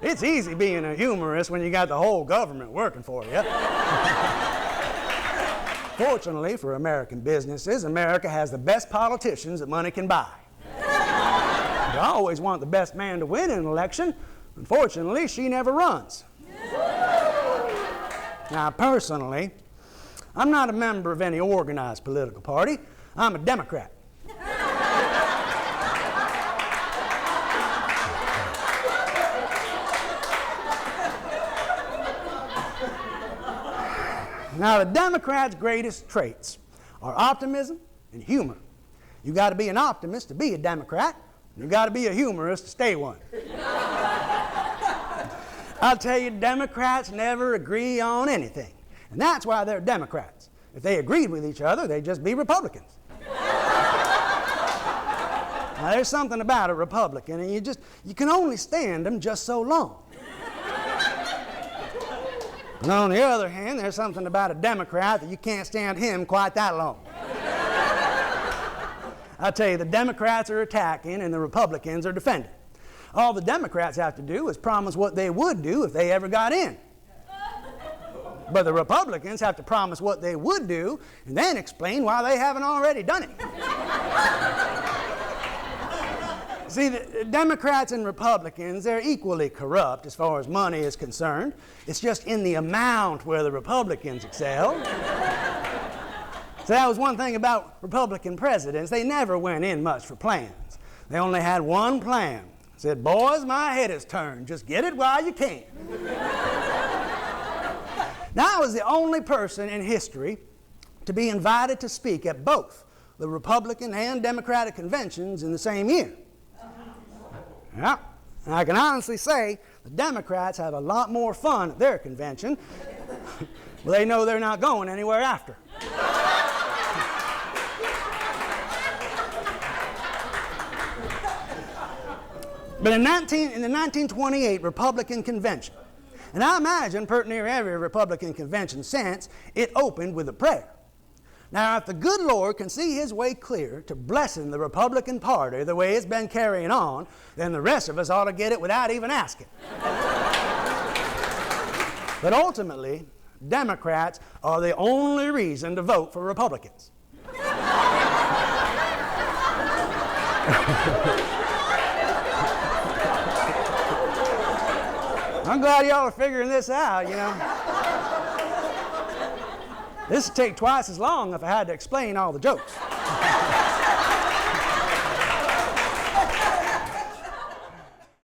It's easy being a humorist when you got the whole government working for you. Fortunately for American businesses, America has the best politicians that money can buy. You always want the best man to win an election. Unfortunately, she never runs. Now, personally, I'm not a member of any organized political party. I'm a Democrat. Now, the Democrats' greatest traits are optimism and humor. You got to be an optimist to be a Democrat. You got to be a humorist to stay one. I'll tell you, Democrats never agree on anything. And that's why they're Democrats. If they agreed with each other, they'd just be Republicans. Now, there's something about a Republican, and you can only stand them just so long. And on the other hand, there's something about a Democrat that you can't stand him quite that long. I'll tell you, the Democrats are attacking and the Republicans are defending. All the Democrats have to do is promise what they would do if they ever got in. But the Republicans have to promise what they would do and then explain why they haven't already done it. See, the Democrats and Republicans, they're equally corrupt as far as money is concerned. It's just in the amount where the Republicans excel. So that was one thing about Republican presidents. They never went in much for plans. They only had one plan. Said, boys, my head is turned. Just get it while you can. Now, I was the only person in history to be invited to speak at both the Republican and Democratic conventions in the same year. Yeah, and I can honestly say the Democrats have a lot more fun at their convention. Well, they know they're not going anywhere after. But in the 1928 Republican Convention, and I imagine pretty near every Republican convention since, it opened with a prayer. Now, if the good Lord can see his way clear to blessing the Republican Party the way it's been carrying on, then the rest of us ought to get it without even asking. But ultimately, Democrats are the only reason to vote for Republicans. I'm glad y'all are figuring this out, you know. This would take twice as long if I had to explain all the jokes.